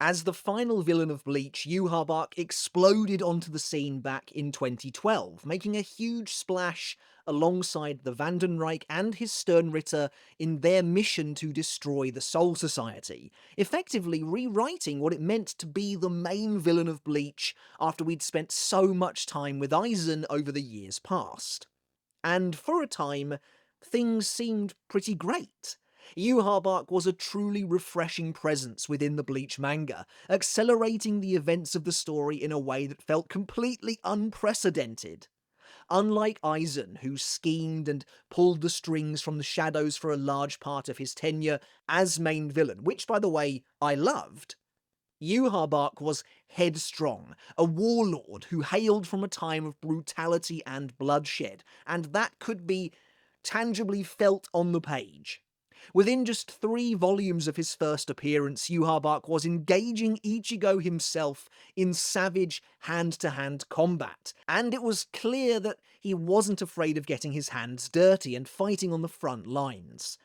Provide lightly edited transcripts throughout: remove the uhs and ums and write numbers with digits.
As the final villain of Bleach, Yhwach exploded onto the scene back in 2012, making a huge splash alongside the Vandenreich and his Sternritter in their mission to destroy the Soul Society, effectively rewriting what it meant to be the main villain of Bleach after we'd spent so much time with Aizen over the years past. And for a time, things seemed pretty great. Yhwach was a truly refreshing presence within the Bleach manga, accelerating the events of the story in a way that felt completely unprecedented. Unlike Aizen, who schemed and pulled the strings from the shadows for a large part of his tenure as main villain, which, by the way, I loved, Yhwach was headstrong, a warlord who hailed from a time of brutality and bloodshed, and that could be tangibly felt on the page. Within just 3 volumes of his first appearance, Yhwach was engaging Ichigo himself in savage hand-to-hand combat, and it was clear that he wasn't afraid of getting his hands dirty and fighting on the front lines.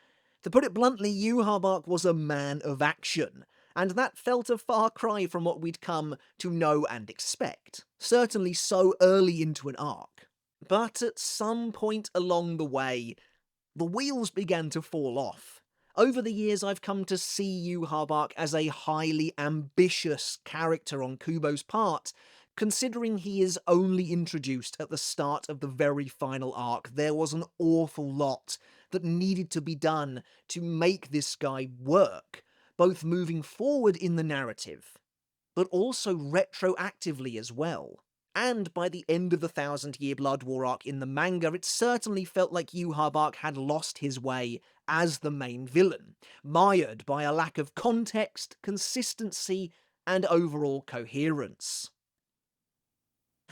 To put it bluntly, Yhwach was a man of action, and that felt a far cry from what we'd come to know and expect, certainly so early into an arc. But at some point along the way, the wheels began to fall off. Over the years, I've come to see Yhwach as a highly ambitious character on Kubo's part. Considering he is only introduced at the start of the very final arc, there was an awful lot that needed to be done to make this guy work, both moving forward in the narrative, but also retroactively as well. And by the end of the 1000-Year Blood War arc in the manga, it certainly felt like Yhwach had lost his way as the main villain, mired by a lack of context, consistency, and overall coherence.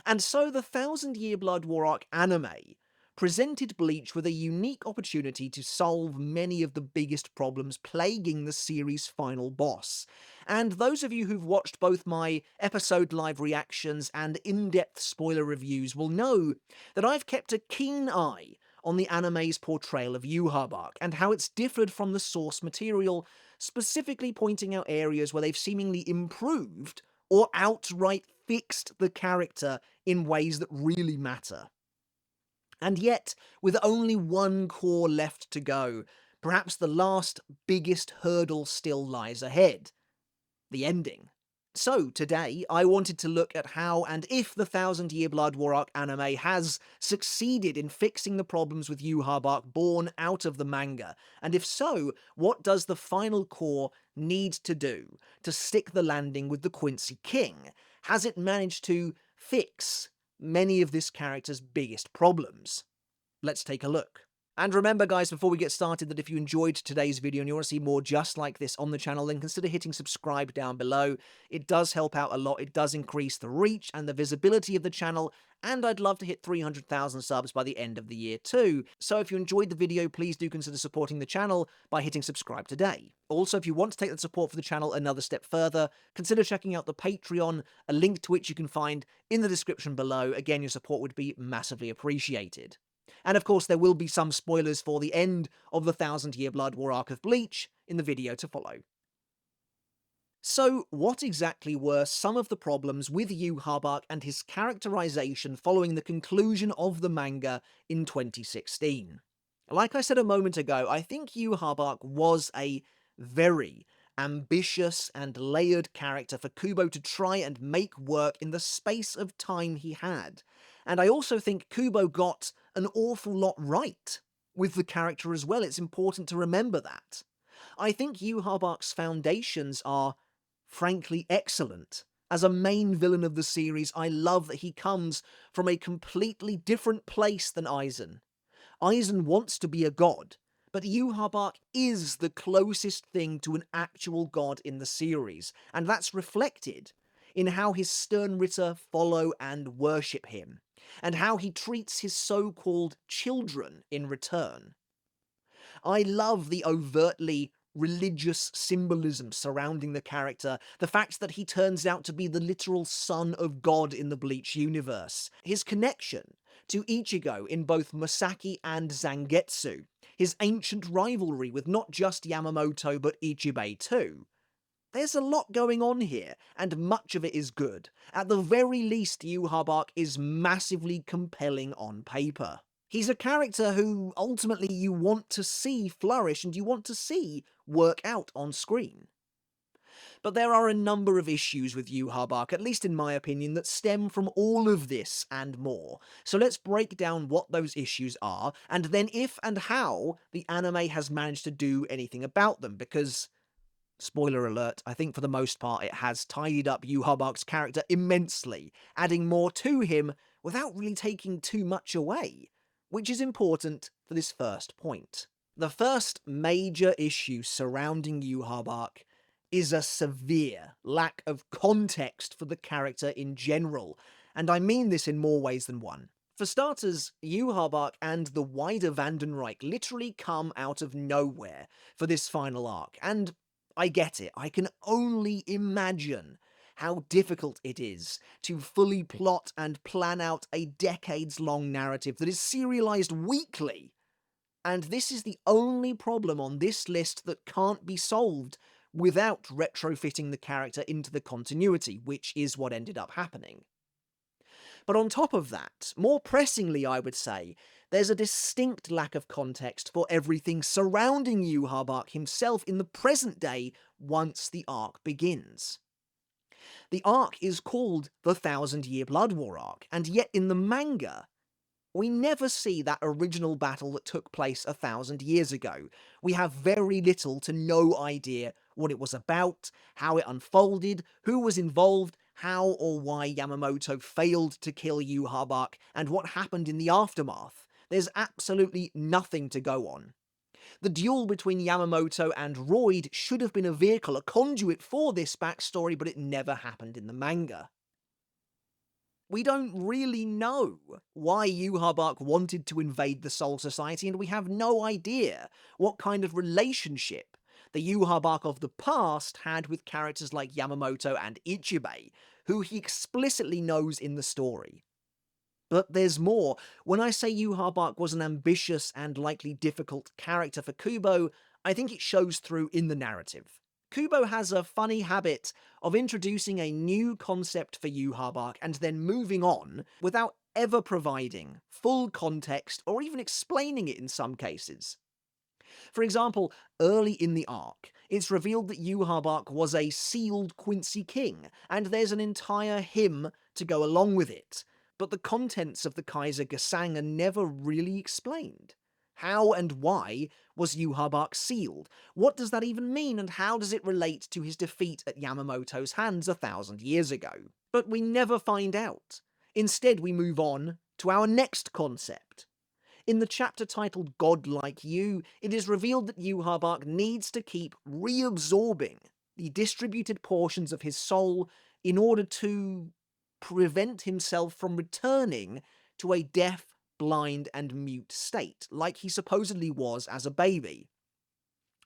And so the 1000-Year Blood War Arc anime presented Bleach with a unique opportunity to solve many of the biggest problems plaguing the series' final boss. And those of you who've watched both my episode live reactions and in-depth spoiler reviews will know that I've kept a keen eye on the anime's portrayal of Yhwach and how it's differed from the source material, specifically pointing out areas where they've seemingly improved or outright fixed the character in ways that really matter. And yet, with only one core left to go, perhaps the last biggest hurdle still lies ahead: the ending. So today, I wanted to look at how and if the 1000-Year Blood War Arc anime has succeeded in fixing the problems with Yhwach born out of the manga, and if so, what does the final core need to do to stick the landing with the Quincy King? Has it managed to fix many of this character's biggest problems? Let's take a look. And remember guys, before we get started, that if you enjoyed today's video and you want to see more just like this on the channel, then consider hitting subscribe down below. It does help out a lot, it does increase the reach and the visibility of the channel, and I'd love to hit 300,000 subs by the end of the year too. So if you enjoyed the video, please do consider supporting the channel by hitting subscribe today. Also, if you want to take the support for the channel another step further, consider checking out the Patreon, a link to which you can find in the description below. Again, your support would be massively appreciated. And of course, there will be some spoilers for the end of the 1000-Year Blood War arc of Bleach in the video to follow. So, what exactly were some of the problems with Yhwach and his characterization following the conclusion of the manga in 2016? Like I said a moment ago, I think Yhwach was a very ambitious and layered character for Kubo to try and make work in the space of time he had. And I also think Kubo got an awful lot right with the character as well. It's important to remember that. I think Yhwach's foundations are frankly excellent. As a main villain of the series, I love that he comes from a completely different place than Aizen. Aizen wants to be a god, but Yhwach is the closest thing to an actual god in the series, and that's reflected in how his Sternritter follow and worship him, and how he treats his so-called children in return. I love the overtly religious symbolism surrounding the character, the fact that he turns out to be the literal son of God in the Bleach universe, his connection to Ichigo in both Masaki and Zangetsu, his ancient rivalry with not just Yamamoto but Ichibei too. There's a lot going on here, and much of it is good. At the very least, Yhwach is massively compelling on paper. He's a character who ultimately you want to see flourish and you want to see work out on screen. But there are a number of issues with Yhwach, at least in my opinion, that stem from all of this and more. So let's break down what those issues are, and then if and how the anime has managed to do anything about them, because spoiler alert, I think for the most part it has tidied up Yhwach's character immensely, adding more to him without really taking too much away, which is important for this first point. The first major issue surrounding Yhwach is a severe lack of context for the character in general, and I mean this in more ways than one. For starters, Yhwach and the wider Vandenreich literally come out of nowhere for this final arc, and I get it, I can only imagine how difficult it is to fully plot and plan out a decades-long narrative that is serialized weekly. And this is the only problem on this list that can't be solved without retrofitting the character into the continuity, which is what ended up happening. But on top of that, more pressingly I would say, there's a distinct lack of context for everything surrounding Yhwach himself in the present day once the arc begins. The arc is called the 1,000-Year Blood War arc, and yet in the manga, we never see that original battle that took place 1,000 years ago. We have very little to no idea what it was about, how it unfolded, who was involved, how or why Yamamoto failed to kill Yhwach, and what happened in the aftermath. There's absolutely nothing to go on. The duel between Yamamoto and Royd should have been a vehicle, a conduit for this backstory, but it never happened in the manga. We don't really know why Yhwach wanted to invade the Soul Society, and we have no idea what kind of relationship the Yhwach of the past had with characters like Yamamoto and Ichibei, who he explicitly knows in the story. But there's more. When I say Yhwach was an ambitious and likely difficult character for Kubo, I think it shows through in the narrative. Kubo has a funny habit of introducing a new concept for Yhwach and then moving on without ever providing full context or even explaining it in some cases. For example, early in the arc, it's revealed that Yhwach was a sealed Quincy King, and there's an entire hymn to go along with it, but the contents of the Kaiser Gesang are never really explained. How and why was Yhwach sealed? What does that even mean, and how does it relate to his defeat at Yamamoto's hands 1,000 years ago? But we never find out. Instead, we move on to our next concept. In the chapter titled God Like You, it is revealed that Yhwach needs to keep reabsorbing the distributed portions of his soul in order to prevent himself from returning to a deaf, blind, and mute state, like he supposedly was as a baby.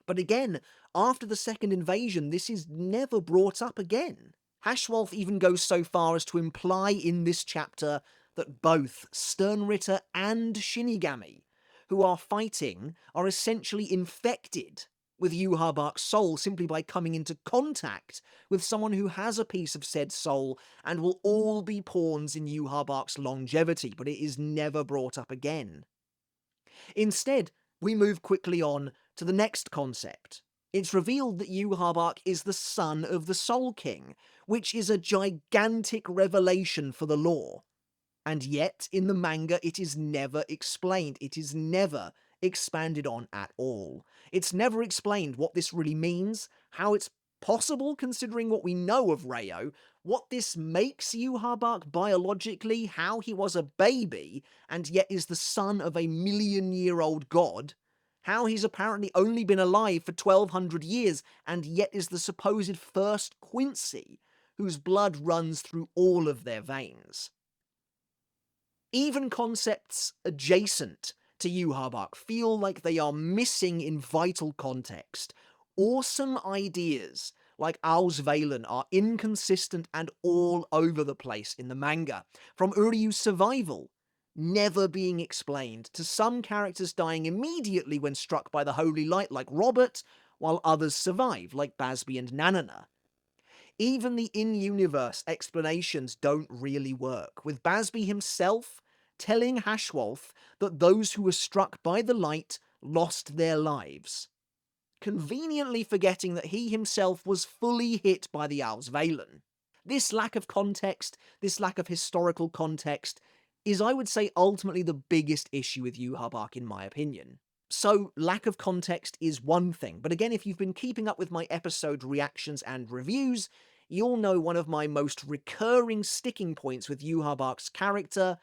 But again, after the second invasion, this is never brought up again. Hashwolf even goes so far as to imply in this chapter that both Sternritter and Shinigami, who are fighting, are essentially infected with Yhwach's soul simply by coming into contact with someone who has a piece of said soul, and will all be pawns in Yhwach's longevity, but it is never brought up again. Instead, we move quickly on to the next concept. It's revealed that Yhwach is the son of the Soul King, which is a gigantic revelation for the lore. And yet, in the manga, it is never explained. It is never expanded on at all. It's never explained what this really means, how it's possible considering what we know of Reo, what this makes Yhwach biologically, how he was a baby, and yet is the son of a million-year-old god, how he's apparently only been alive for 1,200 years, and yet is the supposed first Quincy, whose blood runs through all of their veins. Even concepts adjacent to Yhwach feel like they are missing in vital context. Awesome ideas like Auswählen are inconsistent and all over the place in the manga. From Uryu's survival never being explained, to some characters dying immediately when struck by the holy light like Robert, while others survive, like Basby and Nanana. Even the in-universe explanations don't really work, with Basby himself telling Hashwolf that those who were struck by the light lost their lives, conveniently forgetting that he himself was fully hit by the Owl's Valen. This lack of context, this lack of historical context, is, I would say, ultimately the biggest issue with Yhwach Arc in my opinion. So, lack of context is one thing, but again, if you've been keeping up with my episode reactions and reviews, you'll know one of my most recurring sticking points with Yhwach Arc's character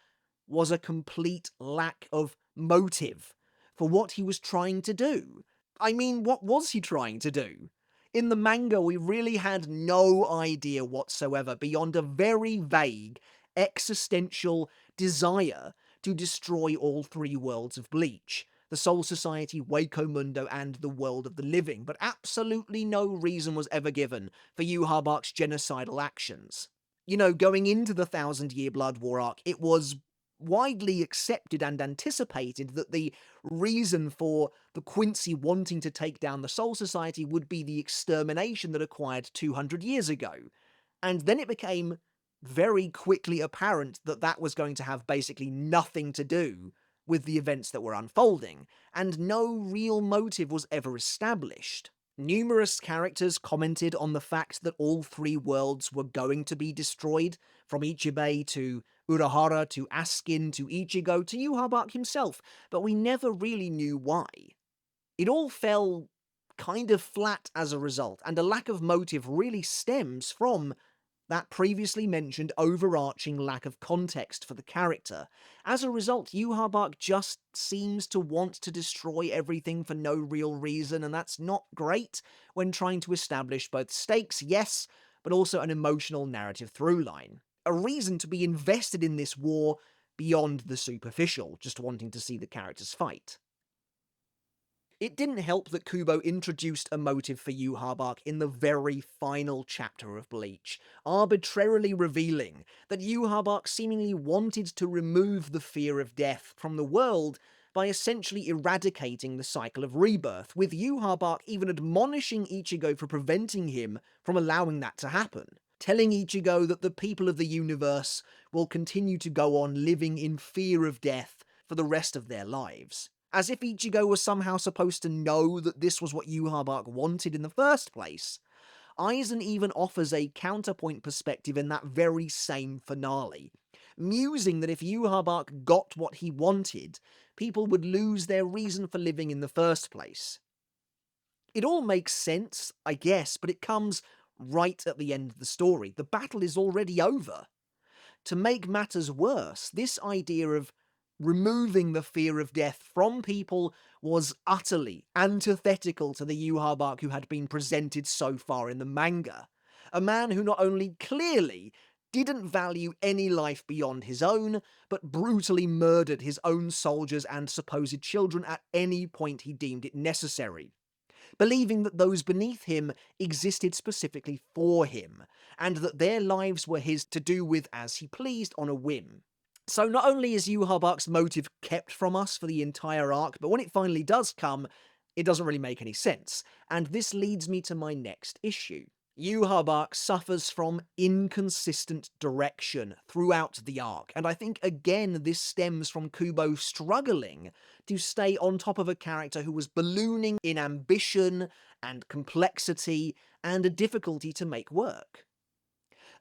was a complete lack of motive for what he was trying to do. I mean, what was he trying to do? In the manga, we really had no idea whatsoever beyond a very vague, existential desire to destroy all three worlds of Bleach: the Soul Society, Waco Mundo, and the world of the living, but absolutely no reason was ever given for Yhwach Arc's genocidal actions. You know, going into the Thousand-Year Blood War arc, it was widely accepted and anticipated that the reason for the Quincy wanting to take down the Soul Society would be the extermination that occurred 200 years ago. And then it became very quickly apparent that that was going to have basically nothing to do with the events that were unfolding, and no real motive was ever established. Numerous characters commented on the fact that all three worlds were going to be destroyed, from Ichibei to Urahara to Askin to Ichigo to Yhwach Arc himself, but we never really knew why. It all fell kind of flat as a result, and a lack of motive really stems from that previously mentioned overarching lack of context for the character. As a result, Yhwach Arc just seems to want to destroy everything for no real reason, and that's not great when trying to establish both stakes, yes, but also an emotional narrative through line. A reason to be invested in this war beyond the superficial, just wanting to see the characters fight. It didn't help that Kubo introduced a motive for Yhwach Arc in the very final chapter of Bleach, arbitrarily revealing that Yhwach Arc seemingly wanted to remove the fear of death from the world by essentially eradicating the cycle of rebirth, with Yhwach Arc even admonishing Ichigo for preventing him from allowing that to happen, telling Ichigo that the people of the universe will continue to go on living in fear of death for the rest of their lives. As if Ichigo was somehow supposed to know that this was what Yhwach Arc wanted in the first place. Aizen even offers a counterpoint perspective in that very same finale, musing that if Yhwach Arc got what he wanted, people would lose their reason for living in the first place. It all makes sense, I guess, but it comes right at the end of the story. The battle is already over. To make matters worse, this idea of removing the fear of death from people was utterly antithetical to the Yhwach Arc who had been presented so far in the manga. A man who not only clearly didn't value any life beyond his own, but brutally murdered his own soldiers and supposed children at any point he deemed it necessary, believing that those beneath him existed specifically for him, and that their lives were his to do with as he pleased on a whim. So not only is Yhwach Arc's motive kept from us for the entire arc, but when it finally does come, it doesn't really make any sense. And this leads me to my next issue. Yhwach Arc suffers from inconsistent direction throughout the arc, and I think again this stems from Kubo struggling to stay on top of a character who was ballooning in ambition and complexity and a difficulty to make work.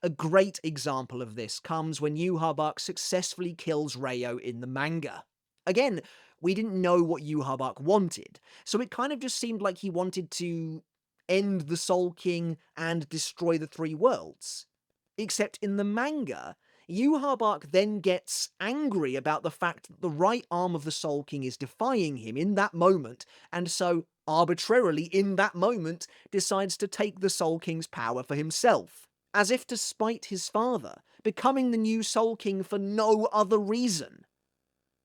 A great example of this comes when Yhwach Arc successfully kills Ryo in the manga. Again, we didn't know what Yhwach Arc wanted, so it kind of just seemed like he wanted to end the Soul King and destroy the three worlds. Except in the manga, Yhwach Arc then gets angry about the fact that the right arm of the Soul King is defying him in that moment, and so, arbitrarily in that moment, decides to take the Soul King's power for himself, as if to spite his father, becoming the new Soul King for no other reason,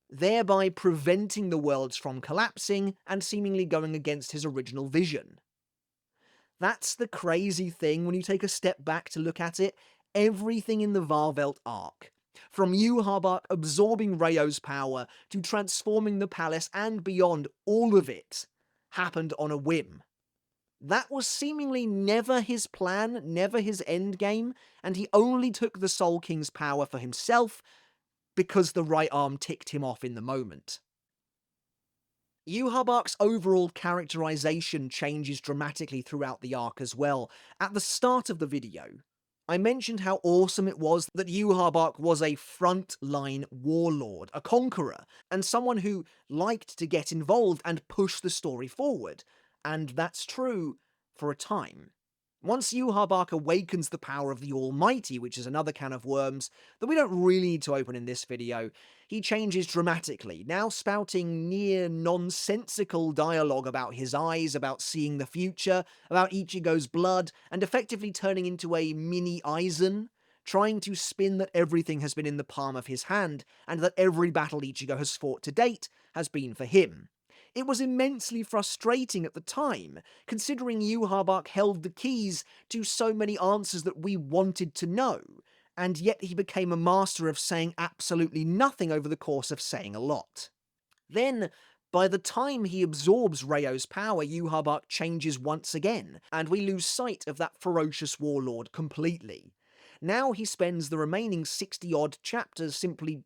thereby preventing the worlds from collapsing and seemingly going against his original vision. That's the crazy thing when you take a step back to look at it. Everything in the Varvelt arc, from Yhwach Arc absorbing Ryo's power to transforming the palace and beyond, all of it happened on a whim. That was seemingly never his plan, never his endgame, and he only took the Soul King's power for himself because the right arm ticked him off in the moment. Yhwach Arc's overall characterization changes dramatically throughout the arc as well. At the start of the video, I mentioned how awesome it was that Yhwach Arc was a frontline warlord, a conqueror, and someone who liked to get involved and push the story forward. And that's true for a time. Once Yhwach Arc awakens the power of the Almighty, which is another can of worms that we don't really need to open in this video, he changes dramatically, now spouting near nonsensical dialogue about his eyes, about seeing the future, about Ichigo's blood, and effectively turning into a mini aizen, trying to spin that everything has been in the palm of his hand, and that every battle Ichigo has fought to date has been for him. It was immensely frustrating at the time, considering Yhwach Arc held the keys to so many answers that we wanted to know, and yet he became a master of saying absolutely nothing over the course of saying a lot. Then, by the time he absorbs Ryo's power, Yhwach Arc changes once again, and we lose sight of that ferocious warlord completely. Now he spends the remaining 60-odd chapters simply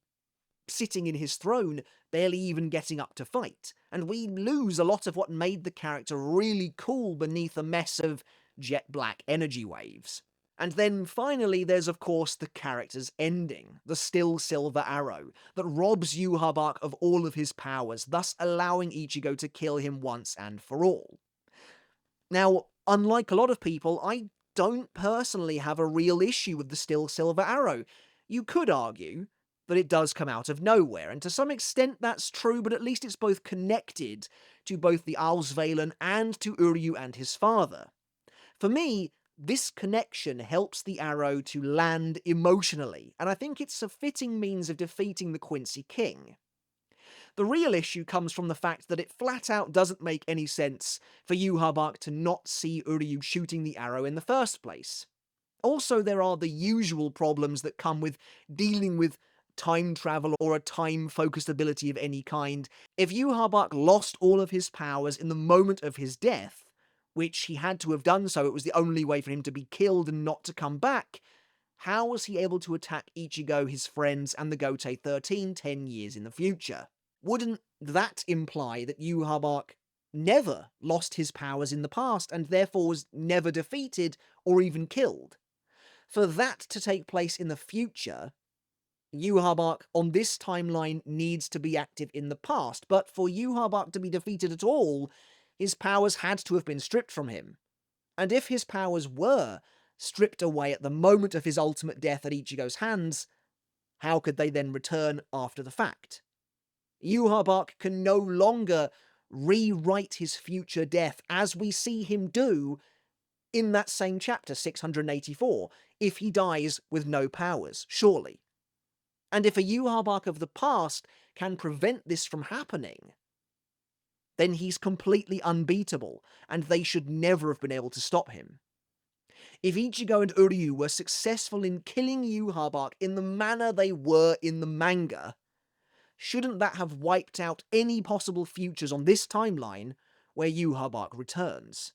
sitting in his throne, barely even getting up to fight, and we lose a lot of what made the character really cool beneath a mess of jet black energy waves. And then finally there's of course the character's ending, the still silver arrow, that robs Yhwach Arc of all of his powers, thus allowing Ichigo to kill him once and for all. Now, unlike a lot of people, I don't personally have a real issue with the still silver arrow. You could argue that it does come out of nowhere, and to some extent that's true, but at least it's both connected to both the Ausvalen and to Uryu and his father. For me, this connection helps the arrow to land emotionally, and I think it's a fitting means of defeating the Quincy King. The real issue comes from the fact that it flat out doesn't make any sense for Yhwach Arc to not see Uryu shooting the arrow in the first place. Also, there are the usual problems that come with dealing with time travel or a time-focused ability of any kind. If Yhwach Arc lost all of his powers in the moment of his death, which he had to have done so, it was the only way for him to be killed and not to come back, how was he able to attack Ichigo, his friends, and the Gotei 13 10 years in the future? Wouldn't that imply that Yhwach Arc never lost his powers in the past, and therefore was never defeated or even killed? For that to take place in the future, Yhwach Arc on this timeline needs to be active in the past, but for Yhwach Arc to be defeated at all, his powers had to have been stripped from him. And if his powers were stripped away at the moment of his ultimate death at Ichigo's hands, how could they then return after the fact? Yhwach Arc can no longer rewrite his future death as we see him do in that same chapter, 684, if he dies with no powers, surely. And if a Yhwach Arc of the past can prevent this from happening, then he's completely unbeatable, and they should never have been able to stop him. If Ichigo and Uryu were successful in killing Yhwach Arc in the manner they were in the manga, shouldn't that have wiped out any possible futures on this timeline where Yhwach Arc returns?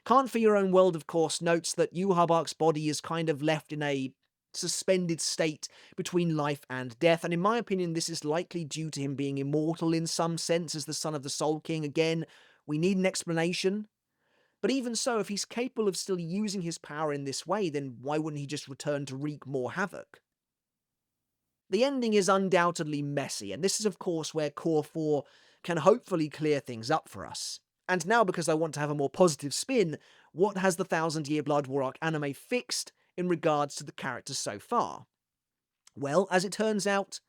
Can't For Your Own World, of course, notes that Yhwach Arc's body is kind of left in a suspended state between life and death, and in my opinion this is likely due to him being immortal in some sense as the son of the Soul King. Again, we need an explanation. But even so, if he's capable of still using his power in this way, then why wouldn't he just return to wreak more havoc? The ending is undoubtedly messy, and this is of course where Cour 4 can hopefully clear things up for us. And now, because I want to have a more positive spin, what has the 1000-Year Blood War Arc anime fixed in regards to the characters so far? Well, as it turns out,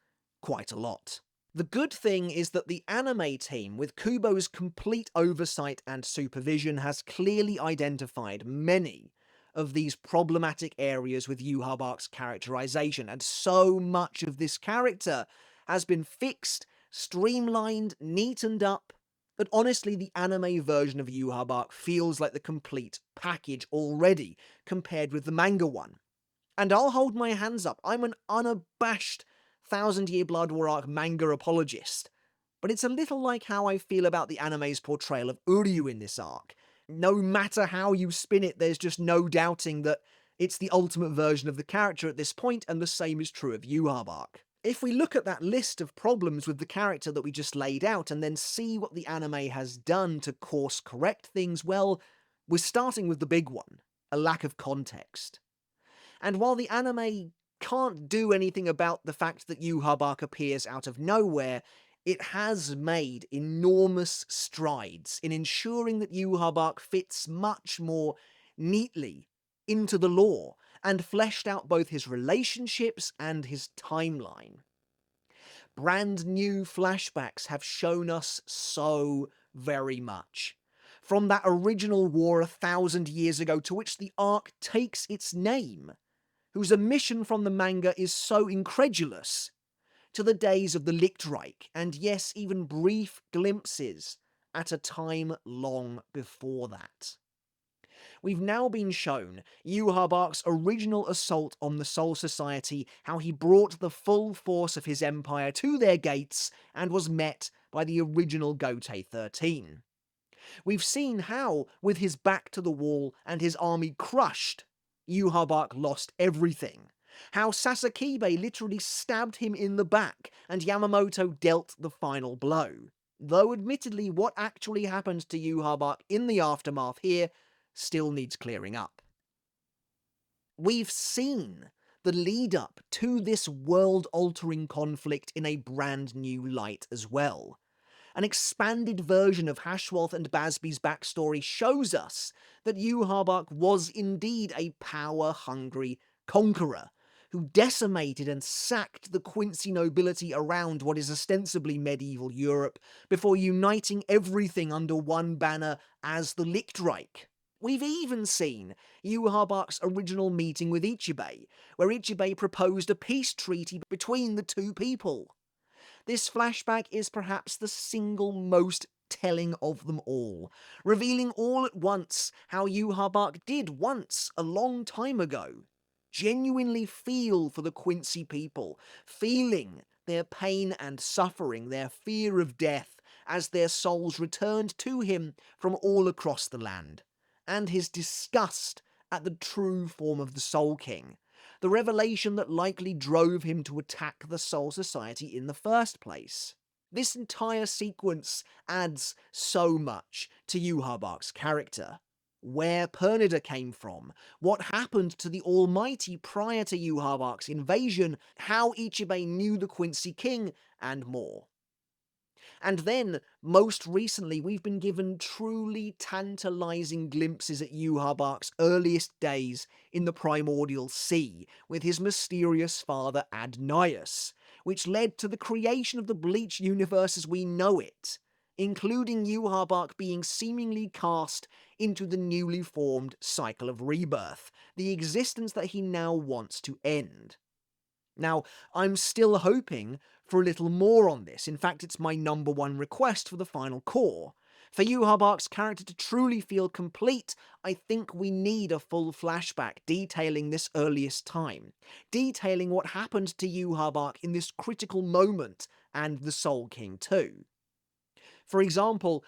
quite a lot. The good thing is that the anime team, with Kubo's complete oversight and supervision, has clearly identified many of these problematic areas with Yhwach Arc's characterization, and so much of this character has been fixed, streamlined, neatened up, that honestly the anime version of Yhwach Arc feels like the complete package already, compared with the manga one. And I'll hold my hands up, I'm an unabashed 1000-Year Blood War Arc manga apologist, but it's a little like how I feel about the anime's portrayal of Uryu in this arc. No matter how you spin it, there's just no doubting that it's the ultimate version of the character at this point, and the same is true of Yhwach. If we look at that list of problems with the character that we just laid out and then see what the anime has done to course correct things, well, we're starting with the big one, a lack of context. And while the anime can't do anything about the fact that Yhwach appears out of nowhere, it has made enormous strides in ensuring that Yhwach fits much more neatly into the lore, and fleshed out both his relationships and his timeline. Brand new flashbacks have shown us so very much. From that original war 1,000 years ago to which the arc takes its name, whose omission from the manga is so incredulous, to the days of the Lichtreich, and yes, even brief glimpses at a time long before that. We've now been shown Yhwach's original assault on the Soul Society, how he brought the full force of his empire to their gates and was met by the original Gotei 13. We've seen how, with his back to the wall and his army crushed, Yhwach lost everything. How Sasakibe literally stabbed him in the back and Yamamoto dealt the final blow. Though admittedly what actually happened to Yhwach in the aftermath here still needs clearing up. We've seen the lead up to this world-altering conflict in a brand new light as well. An expanded version of Hashwalth and Basby's backstory shows us that Yhwach was indeed a power-hungry conqueror, who decimated and sacked the Quincy nobility around what is ostensibly medieval Europe, before uniting everything under one banner as the Lichtreich. We've even seen Yhwach's original meeting with Ichibei, where Ichibei proposed a peace treaty between the two people. This flashback is perhaps the single most telling of them all, revealing all at once how Yhwach did once, a long time ago, genuinely feel for the Quincy people, feeling their pain and suffering, their fear of death, as their souls returned to him from all across the land, and his disgust at the true form of the Soul King, the revelation that likely drove him to attack the Soul Society in the first place. This entire sequence adds so much to Yhwach's character. Where Pernida came from, what happened to the Almighty prior to Yhwach's invasion, how Ichibei knew the Quincy King, and more. And then, most recently, we've been given truly tantalizing glimpses at Yhwach's earliest days in the Primordial Sea, with his mysterious father Adnias, which led to the creation of the Bleach universe as we know it, including Yhwach being seemingly cast into the newly formed cycle of rebirth, the existence that he now wants to end. Now, I'm still hoping for a little more on this. In fact, it's my number one request for the final Cour. For Yhwach's character to truly feel complete, I think we need a full flashback detailing this earliest time, detailing what happened to Yhwach in this critical moment, and the Soul King too. For example,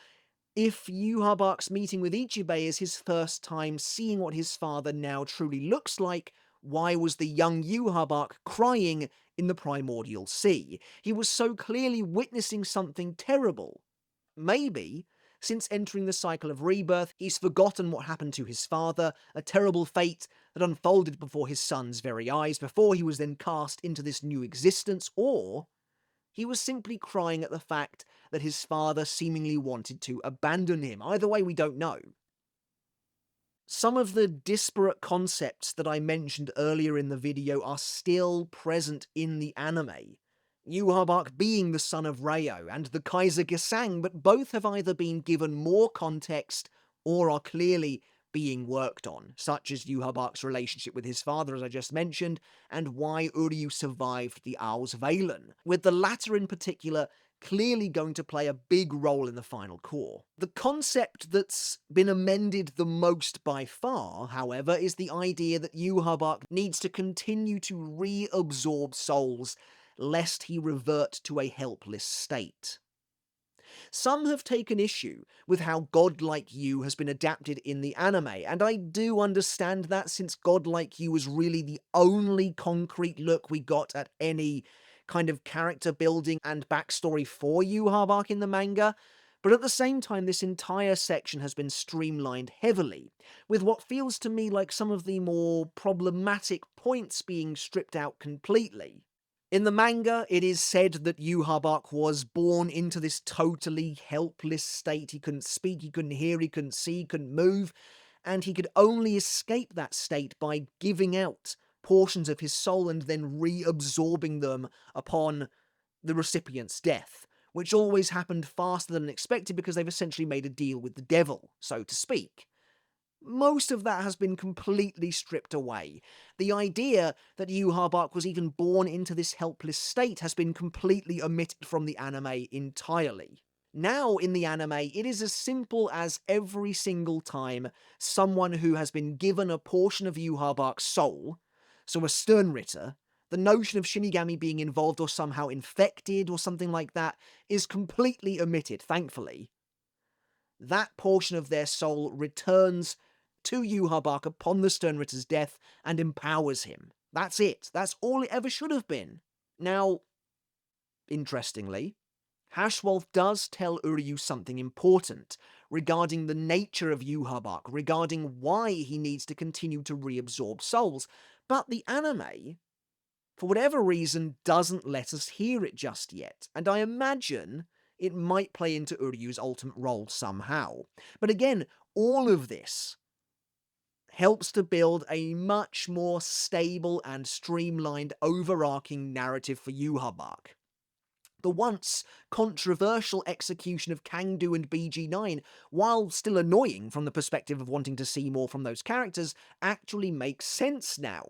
if Yhwach's meeting with Ichibei is his first time seeing what his father now truly looks like, why was the young Yhwach crying in the Primordial Sea? He was so clearly witnessing something terrible. Maybe, since entering the cycle of rebirth, he's forgotten what happened to his father, a terrible fate that unfolded before his son's very eyes, before he was then cast into this new existence, or he was simply crying at the fact that his father seemingly wanted to abandon him. Either way, we don't know. Some of the disparate concepts that I mentioned earlier in the video are still present in the anime. Yhwach being the son of Reo and the Kaiser Gesang, but both have either been given more context or are clearly being worked on, such as Yhwach's relationship with his father, as I just mentioned, and why Uryu survived the Owl's Valen, with the latter in particular clearly going to play a big role in the final Cour. The concept that's been amended the most by far, however, is the idea that Yhwach needs to continue to reabsorb souls lest he revert to a helpless state. Some have taken issue with how godlike you has been adapted in the anime, and I do understand that, since godlike you was really the only concrete look we got at any kind of character building and backstory for Yhwach in the manga. But at the same time, this entire section has been streamlined heavily, with what feels to me like some of the more problematic points being stripped out completely. In the manga, it is said that Yhwach was born into this totally helpless state. He couldn't speak, he couldn't hear, he couldn't see, he couldn't move, and he could only escape that state by giving out portions of his soul and then reabsorbing them upon the recipient's death, which always happened faster than expected because they've essentially made a deal with the devil, so to speak. Most of that has been completely stripped away. The idea that Yhwach was even born into this helpless state has been completely omitted from the anime entirely. Now, in the anime, it is as simple as every single time someone who has been given a portion of Yhwach's soul, so a Sternritter, the notion of Shinigami being involved or somehow infected or something like that is completely omitted, thankfully. That portion of their soul returns to Yhwach upon the Sternritter's death and empowers him. That's it. That's all it ever should have been. Now, interestingly, Hashwolf does tell Uryu something important regarding the nature of Yhwach, regarding why he needs to continue to reabsorb souls, but the anime, for whatever reason, doesn't let us hear it just yet, and I imagine it might play into Uryu's ultimate role somehow. But again, all of this helps to build a much more stable and streamlined overarching narrative for Yhwach. The once controversial execution of Kangdu and BG9, while still annoying from the perspective of wanting to see more from those characters, actually makes sense now,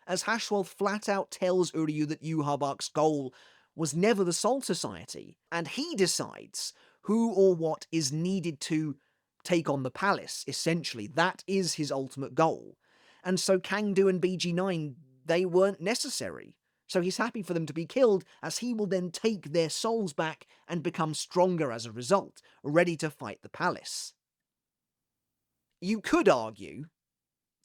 as Hashwolf flat out tells Uryu that Yhwach's goal was never the Soul Society, and he decides who or what is needed to take on the palace, essentially. That is his ultimate goal. And so Kangdu and BG9, they weren't necessary. So he's happy for them to be killed, as he will then take their souls back and become stronger as a result, ready to fight the palace. You could argue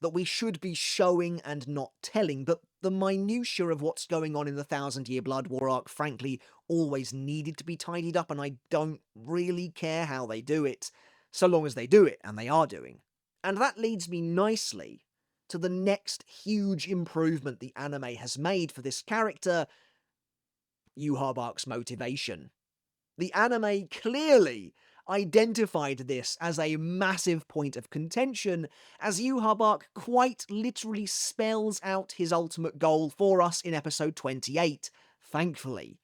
that we should be showing and not telling, but the minutiae of what's going on in the 1,000-Year Blood War arc, frankly, always needed to be tidied up, and I don't really care how they do it, so long as they do it, and they are doing. And that leads me nicely to the next huge improvement the anime has made for this character, Yhwach's motivation. The anime clearly identified this as a massive point of contention, as Yhwach quite literally spells out his ultimate goal for us in episode 28, thankfully.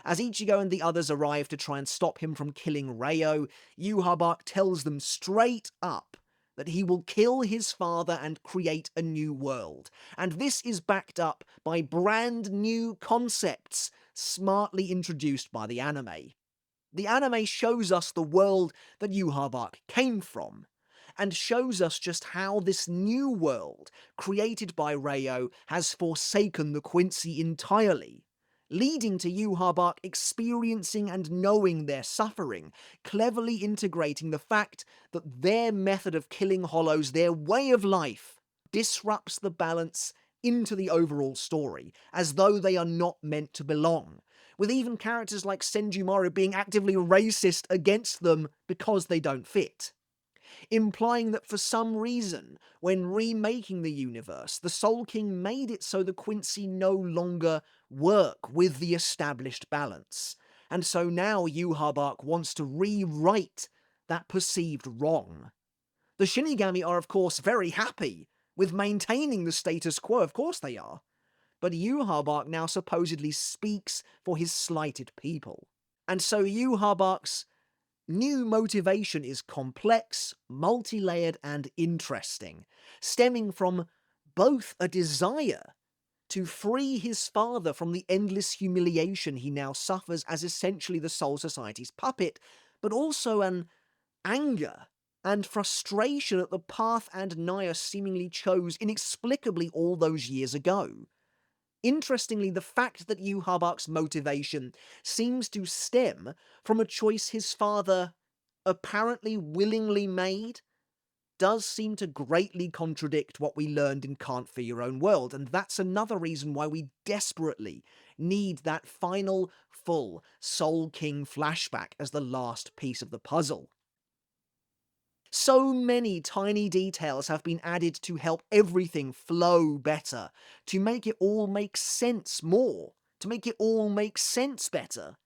As Ichigo and the others arrive to try and stop him from killing Ryo, Yhwach tells them straight up that he will kill his father and create a new world. And this is backed up by brand new concepts smartly introduced by the anime. The anime shows us the world that Yhwach came from, and shows us just how this new world, created by Ryo, has forsaken the Quincy entirely, leading to Yhwach experiencing and knowing their suffering, cleverly integrating the fact that their method of killing hollows, their way of life, disrupts the balance into the overall story, as though they are not meant to belong, with even characters like Senjumaru being actively racist against them because they don't fit. Implying that for some reason, when remaking the universe, the Soul King made it so the Quincy no longer work with the established balance. And so now Yhwach wants to rewrite that perceived wrong. The Shinigami are of course very happy with maintaining the status quo, of course they are. But Yhwach now supposedly speaks for his slighted people. And so Yhwach's new motivation is complex, multi-layered, and interesting, stemming from both a desire to free his father from the endless humiliation he now suffers as essentially the Soul Society's puppet, but also an anger and frustration at the path and Naya seemingly chose inexplicably all those years ago. Interestingly, the fact that Yhwach's motivation seems to stem from a choice his father apparently willingly made does seem to greatly contradict what we learned in Can't Fear Your Own World, and that's another reason why we desperately need that final, full Soul King flashback as the last piece of the puzzle. So many tiny details have been added to help everything flow better, to make it all make sense more, to make it all make sense better.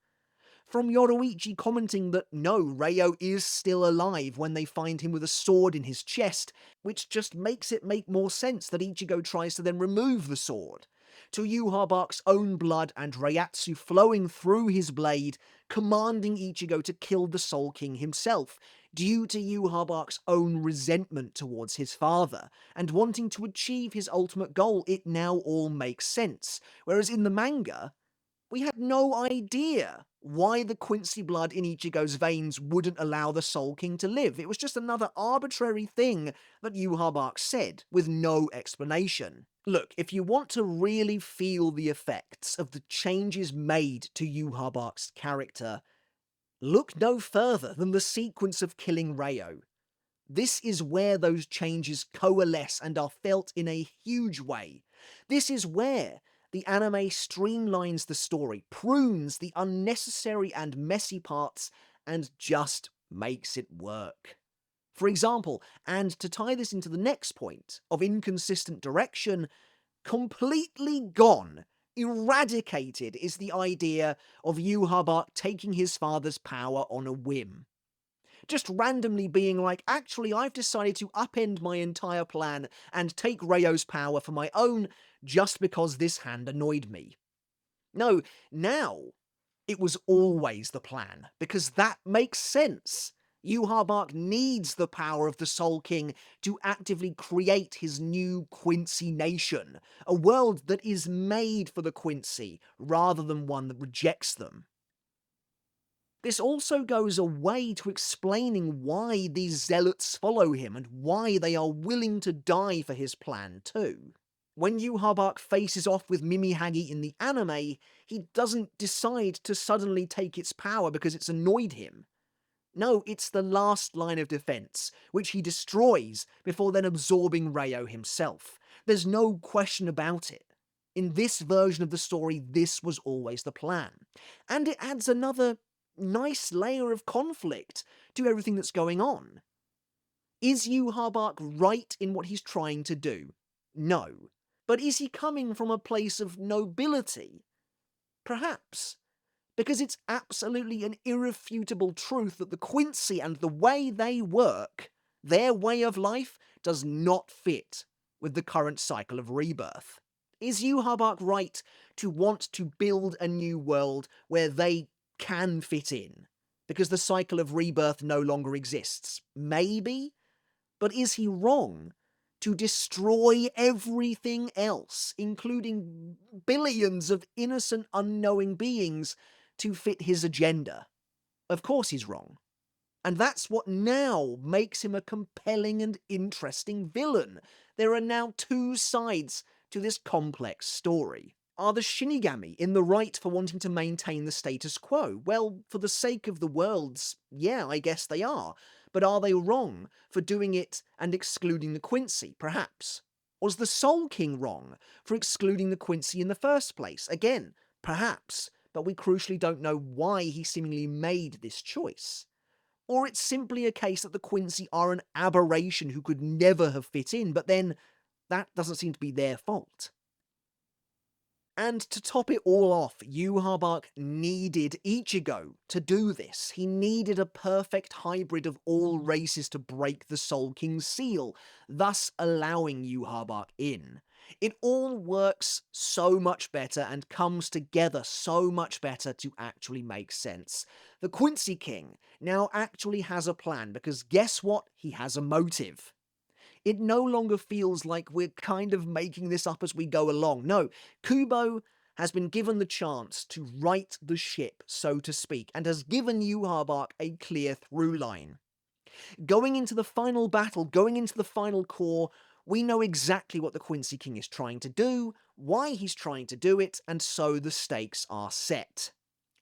From Yoruichi commenting that no, Reio is still alive when they find him with a sword in his chest, which just makes it make more sense that Ichigo tries to then remove the sword, to Yhwach's own blood and Reiatsu flowing through his blade, commanding Ichigo to kill the Soul King himself, due to Yhwach's own resentment towards his father, and wanting to achieve his ultimate goal. It now all makes sense. Whereas in the manga, we had no idea why the Quincy blood in Ichigo's veins wouldn't allow the Soul King to live. It was just another arbitrary thing that Yhwach said, with no explanation. Look, if you want to really feel the effects of the changes made to Yhwach's character, look no further than the sequence of killing Reio. This is where those changes coalesce and are felt in a huge way. This is where the anime streamlines the story, prunes the unnecessary and messy parts, and just makes it work. For example, and to tie this into the next point of inconsistent direction, completely gone, eradicated is the idea of Yhwach taking his father's power on a whim. Just randomly being like, actually, I've decided to upend my entire plan and take Reio's power for my own just because this hand annoyed me. No, now it was always the plan, because that makes sense. Yhwach needs the power of the Soul King to actively create his new Quincy nation, a world that is made for the Quincy rather than one that rejects them. This also goes away to explaining why these zealots follow him and why they are willing to die for his plan too. When Yhwach faces off with Mimihagi in the anime, he doesn't decide to suddenly take its power because it's annoyed him. No, it's the last line of defense, which he destroys before then absorbing Reio himself. There's no question about it. In this version of the story, this was always the plan. And it adds another nice layer of conflict to everything that's going on. Is Yhwach right in what he's trying to do? No. But is he coming from a place of nobility? Perhaps. Because it's absolutely an irrefutable truth that the Quincy and the way they work, their way of life, does not fit with the current cycle of rebirth. Is Yhwach right to want to build a new world where they can fit in? Because the cycle of rebirth no longer exists? Maybe? But is he wrong to destroy everything else, including billions of innocent, unknowing beings, to fit his agenda? Of course he's wrong. And that's what now makes him a compelling and interesting villain. There are now two sides to this complex story. Are the Shinigami in the right for wanting to maintain the status quo? Well, for the sake of the worlds, yeah, I guess they are. But are they wrong for doing it and excluding the Quincy? Perhaps. Was the Soul King wrong for excluding the Quincy in the first place? Again, perhaps. But we crucially don't know why he seemingly made this choice. Or it's simply a case that the Quincy are an aberration who could never have fit in, but then that doesn't seem to be their fault. And to top it all off, Yhwach needed Ichigo to do this. He needed a perfect hybrid of all races to break the Soul King's seal, thus allowing Yhwach in. It all works so much better and comes together so much better to actually make sense. The Quincy King now actually has a plan, because guess what? He has a motive. It no longer feels like we're kind of making this up as we go along. No, Kubo has been given the chance to right the ship, so to speak, and has given Yhwach a clear through line. Going into the final battle, going into the final Cour, We know exactly what the Quincy King is trying to do, why he's trying to do it, and so the stakes are set.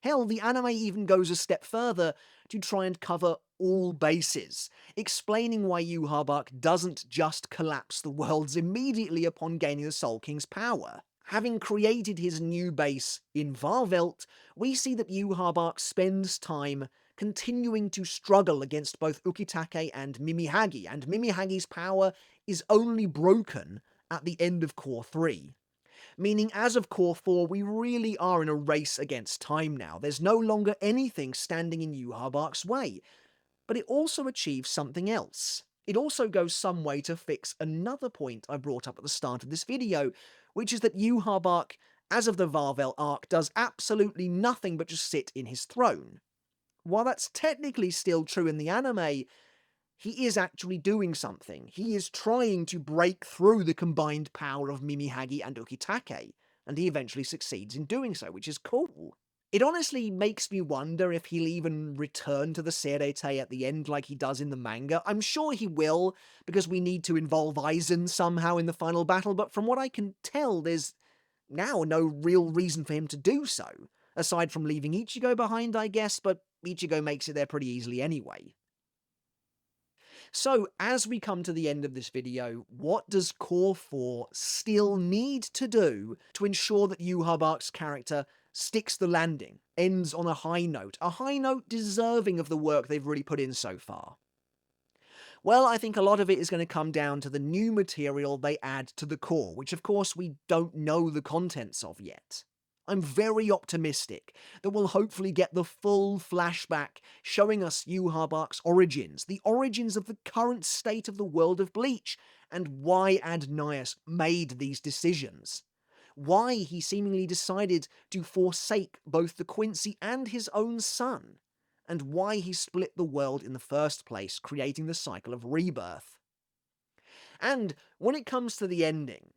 Hell, the anime even goes a step further to try and cover all bases, explaining why Yhwach doesn't just collapse the worlds immediately upon gaining the Soul King's power. Having created his new base in Varvelt, we see that Yhwach spends time continuing to struggle against both Ukitake and Mimihagi, and Mimihagi's power is only broken at the end of Core 3. Meaning, as of Core 4, we really are in a race against time now. There's no longer anything standing in Yhwach's way. But it also achieves something else. It also goes some way to fix another point I brought up at the start of this video, which is that Yhwach, as of the Varvel arc, does absolutely nothing but just sit in his throne. While that's technically still true in the anime, he is actually doing something. He is trying to break through the combined power of Mimihagi and Ukitake, and he eventually succeeds in doing so, which is cool. It honestly makes me wonder if he'll even return to the Seirete at the end like he does in the manga. I'm sure he will, because we need to involve Aizen somehow in the final battle, but from what I can tell, there's now no real reason for him to do so. Aside from leaving Ichigo behind, I guess, but Ichigo makes it there pretty easily anyway. So, as we come to the end of this video, what does Core 4 still need to do to ensure that Yhwach's character sticks the landing, ends on a high note deserving of the work they've really put in so far? Well, I think a lot of it is going to come down to the new material they add to the core, which of course we don't know the contents of yet. I'm very optimistic that we'll hopefully get the full flashback showing us Yhwach's origins, the origins of the current state of the world of Bleach, and why Adnias made these decisions. Why he seemingly decided to forsake both the Quincy and his own son, and why he split the world in the first place, creating the cycle of rebirth. And when it comes to the ending,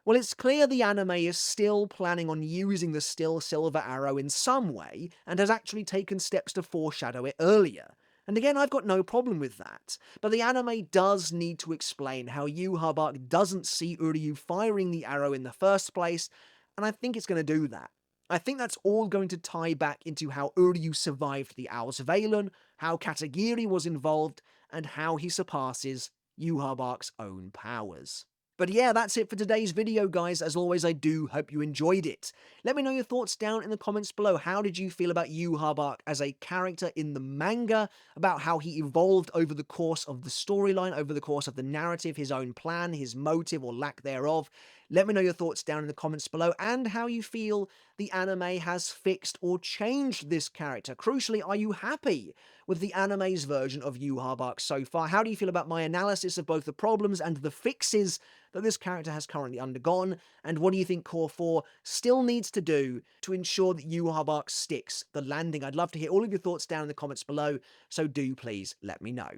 well, it's clear the anime is still planning on using the Still Silver Arrow in some way, and has actually taken steps to foreshadow it earlier. And again, I've got no problem with that. But the anime does need to explain how Yhwach doesn't see Uryu firing the arrow in the first place, and I think it's going to do that. I think that's all going to tie back into how Uryu survived the Owl's Valen, how Katagiri was involved, and how he surpasses Yhwach's own powers. But yeah, that's it for today's video, guys. As always, I do hope you enjoyed it. Let me know your thoughts down in the comments below. How did you feel about Yhwach as a character in the manga? About how he evolved over the course of the storyline, over the course of the narrative, his own plan, his motive or lack thereof? Let me know your thoughts down in the comments below, and how you feel the anime has fixed or changed this character. Crucially, are you happy with the anime's version of Yhwach so far? How do you feel about my analysis of both the problems and the fixes that this character has currently undergone? And what do you think Core 4 still needs to do to ensure that Yhwach sticks the landing? I'd love to hear all of your thoughts down in the comments below, so do please let me know.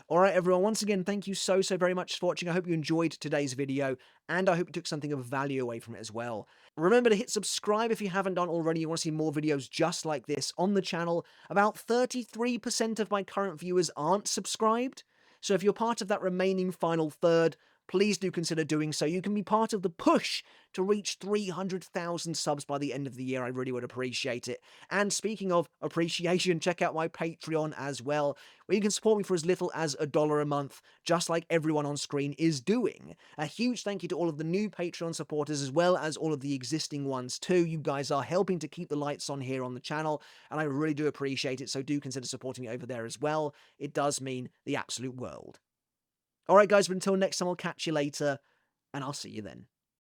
Alright everyone, once again, thank you so very much for watching. I hope you enjoyed today's video, and I hope you took something of value away from it as well. Remember to hit subscribe if you haven't done already. You want to see more videos just like this on the channel. About 33% of my current viewers aren't subscribed, so if you're part of that remaining final third, please do consider doing so. You can be part of the push to reach 300,000 subs by the end of the year. I really would appreciate it. And speaking of appreciation, check out my Patreon as well, where you can support me for as little as $1 a month, just like everyone on screen is doing. A huge thank you to all of the new Patreon supporters, as well as all of the existing ones too. You guys are helping to keep the lights on here on the channel, and I really do appreciate it, so do consider supporting me over there as well. It does mean the absolute world. Alright guys, but until next time, I'll catch you later, and I'll see you then.